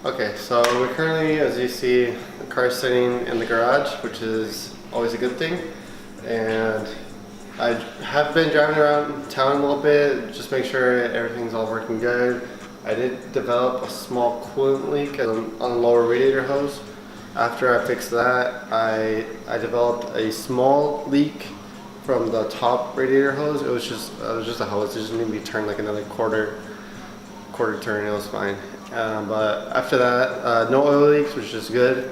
Okay, so we're currently, as you see, the car sitting in the garage, which is always a good thing. And I have been driving around town a little bit, just make sure everything's all working good. I did develop a small coolant leak on the lower radiator hose. After I fixed that, I developed a small leak from the top radiator hose. It was just a hose. It just needed to be turned like another quarter turn. It was fine. But after that, no oil leaks, which is good.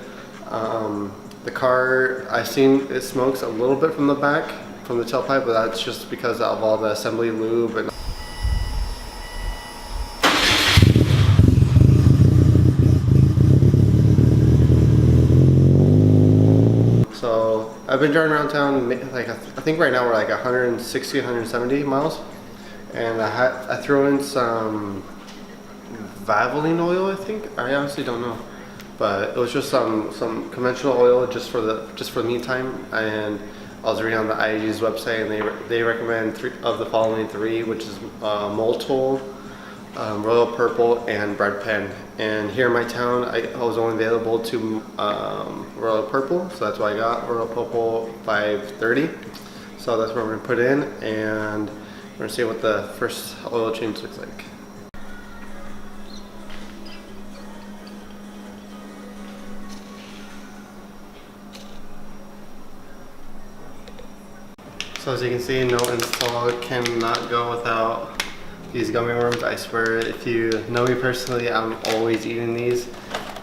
The car, I've seen it smokes a little bit from the back, from the tailpipe, but that's just because of all the assembly lube and so I've been driving around town, like I think right now we're like 160, 170 miles, and I threw in some Valvoline oil, I think. I honestly don't know, but it was just some conventional oil just for the meantime. And I was reading on the IAG's website, and they recommend three of the following three, which is Motul, Royal Purple, and Bread Pen. And here in my town, I was only available to Royal Purple, so that's why I got Royal Purple 530. So that's what we're gonna put in, and we're gonna see what the first oil change looks like. So as you can see, no install cannot go without these gummy worms. I swear, if you know me personally, I'm always eating these.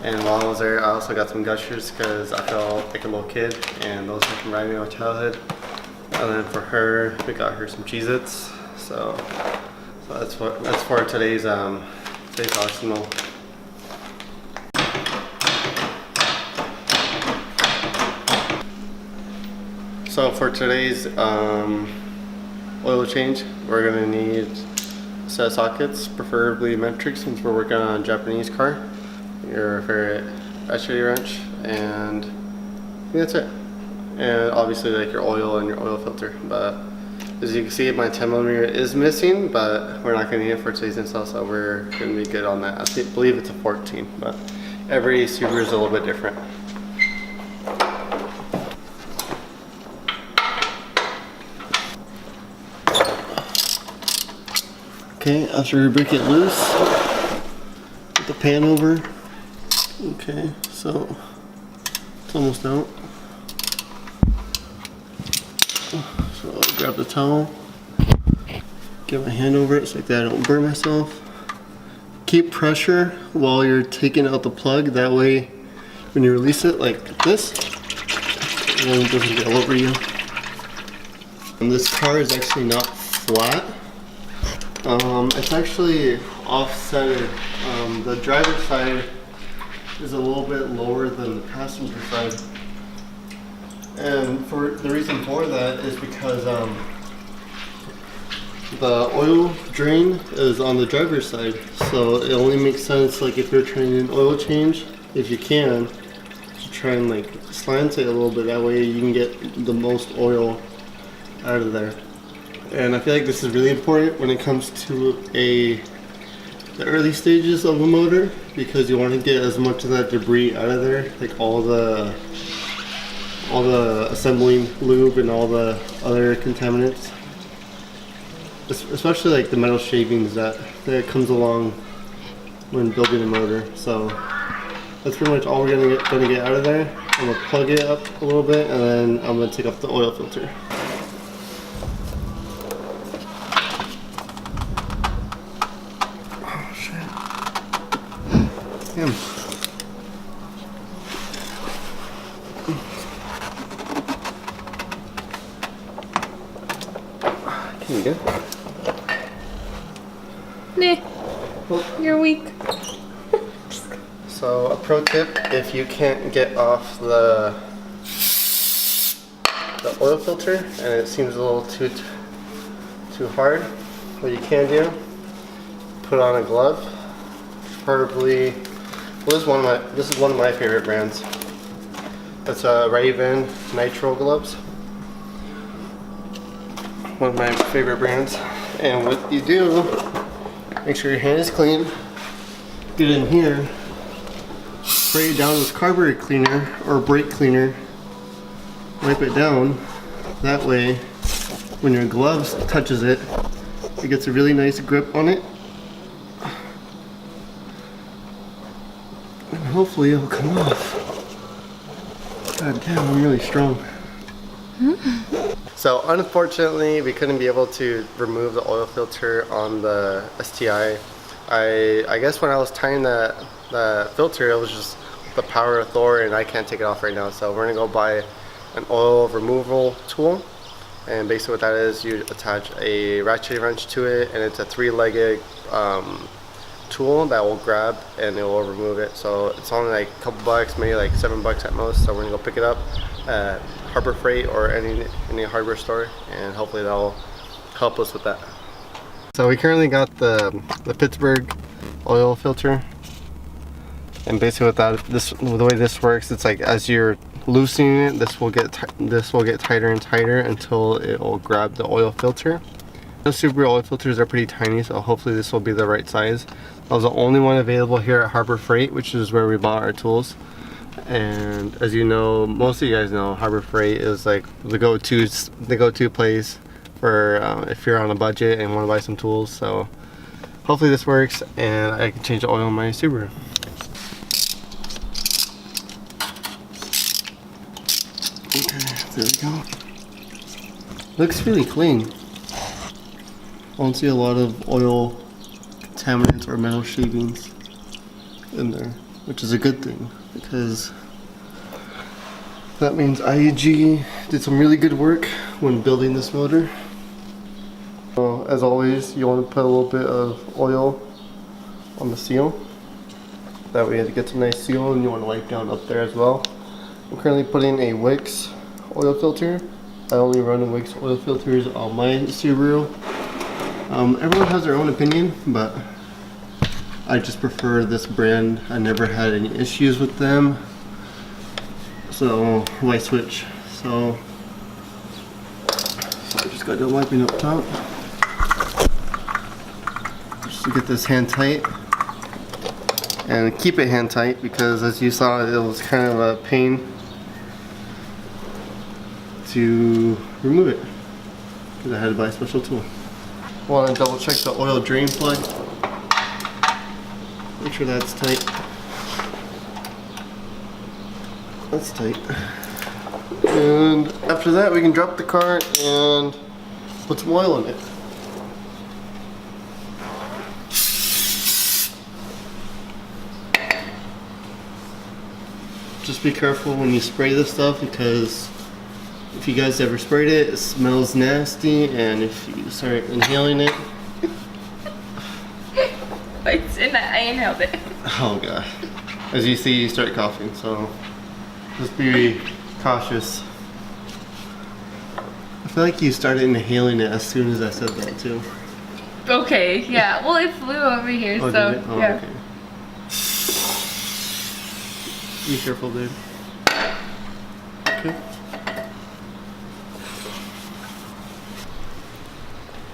And while I was there, I also got some Gushers because I felt like a little kid, and those can remind me of my childhood. And then for her, we got her some Cheez-Its. So that's for today's arsenal. So for today's oil change, we're gonna need a set of sockets, preferably metric, since we're working on a Japanese car. Your favorite ratchet wrench, and I think that's it. And obviously like your oil and your oil filter. But as you can see, my 10mm is missing, but we're not gonna need it for today's install, so we're gonna be good on that. I believe it's a 14, but every Subaru is a little bit different. Okay, after we break it loose, put the pan over. Okay, so it's almost out. So I'll grab the towel, get my hand over it so like that I don't burn myself. Keep pressure while you're taking out the plug, that way when you release it like this, it doesn't get all over you. And this car is actually not flat. It's actually offsetted. The driver's side is a little bit lower than the passenger side. And for the reason for that is because the oil drain is on the driver's side. So it only makes sense like if you're trying an oil change, if you can, to try and like slant it a little bit. That way you can get the most oil out of there. And I feel like this is really important when it comes to the early stages of a motor, because you want to get as much of that debris out of there, like all the assembling lube and all the other contaminants, especially like the metal shavings that comes along when building a motor. So that's pretty much all we're gonna get out of there. I'm gonna plug it up a little bit, and then I'm gonna take off the oil filter. Damn. Can you go? Nah. You're weak. So a pro tip, if you can't get off the oil filter and it seems a little too hard, what you can do, put on a glove. Preferably, well, this is one of my favorite brands. It's a Raven Nitro gloves. One of my favorite brands. And what you do, make sure your hand is clean. Get in here spray it down with carburetor cleaner or brake cleaner. Wipe it down. That way, when your gloves touches it, it gets a really nice grip on it. And hopefully it'll come off. God damn, I'm really strong. So unfortunately, we couldn't be able to remove the oil filter on the STI. I guess when I was tying the filter, it was just the power of Thor, and I can't take it off right now. So we're gonna go buy an oil removal tool, and basically what that is, you attach a ratchet wrench to it, and it's a 3-legged tool that will grab and it will remove it. So it's only like a couple bucks, maybe like $7 at most. So we're gonna go pick it up at Harbor Freight or any hardware store, and hopefully that'll help us with that. So we currently got the Pittsburgh oil filter, and basically with that, the way this works, it's like as you're loosening it, this will get tighter and tighter until it will grab the oil filter. The Subaru oil filters are pretty tiny, so hopefully this will be the right size. That was the only one available here at Harbor Freight, which is where we bought our tools. And as you know, most of you guys know, Harbor Freight is like the go-to place for if you're on a budget and want to buy some tools. So hopefully this works and I can change the oil in my Subaru. Okay, there we go. Looks really clean. I don't see a lot of oil contaminants or metal shavings in there, which is a good thing, because that means IAG did some really good work when building this motor. So, as always, you want to put a little bit of oil on the seal. That way it gets a nice seal, and you want to wipe down up there as well. I'm currently putting a Wix oil filter. I only run Wix oil filters on my Subaru. Everyone has their own opinion, but I just prefer this brand. I never had any issues with them, so why switch? So I just got done wiping up top just to get this hand tight, and keep it hand tight, because as you saw, it was kind of a pain to remove it because I had to buy a special tool. Want to double check the oil drain plug. Make sure that's tight. That's tight. And after that, we can drop the car and put some oil in it. Just be careful when you spray this stuff, because if you guys ever sprayed it, it smells nasty, and if you start inhaling it... I inhaled it. Oh god. As you see, you start coughing, so just be cautious. I feel like you started inhaling it as soon as I said that too. Okay, yeah. Well, it flew over here, Oh, so did it? Oh, yeah. okay. Be careful, dude. Okay.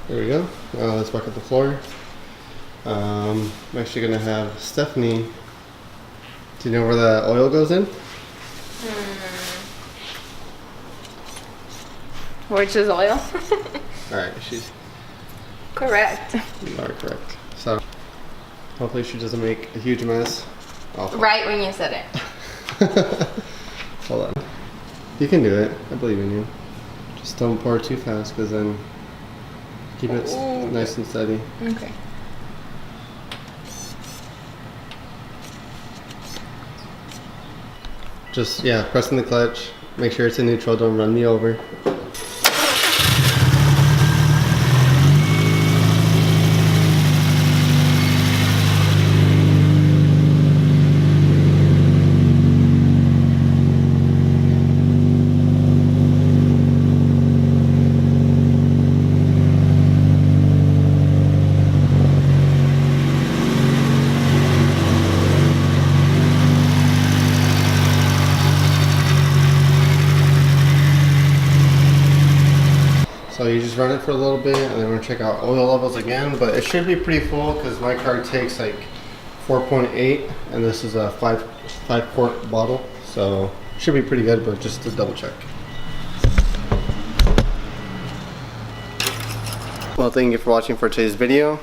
There we go. Let's bucket the floor. I'm actually gonna have Stephanie. Do you know where the oil goes in? Which is oil? Alright, she's... Correct. You are correct. So, hopefully she doesn't make a huge mess. Oh. Right when you said it. Hold on. You can do it. I believe in you. Just don't pour too fast, because then keep it nice and steady. Okay. Just, yeah, pressing the clutch. Make sure it's in neutral. Don't run me over. So you just run it for a little bit, and then we're gonna check out oil levels again, but it should be pretty full because my car takes like 4.8, and this is a 5-quart bottle, so should be pretty good, but just to double check. Well, thank you for watching for today's video.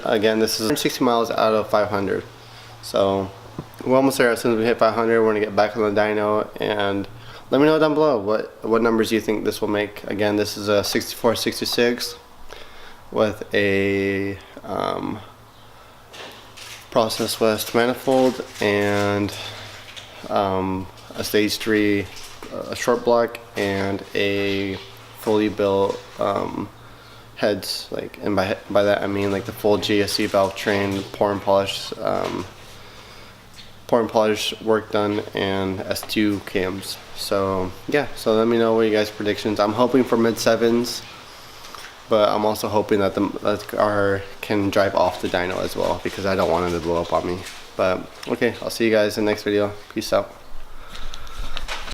Again, this is 60 miles out of 500, so we're almost there. As soon as we hit 500, we're gonna get back on the dyno, and let me know down below what numbers you think this will make. Again, this is a 6466 with a Process West manifold and a stage 3 short block and a fully built heads, like, and by that I mean like the full GSC valve train, pour and polish work done, and S2 cams. So yeah, so let me know what you guys' predictions. I'm hoping for mid 7s, but I'm also hoping that the car can drive off the dyno as well, because I don't want it to blow up on me. But okay, I'll see you guys in the next video. Peace out.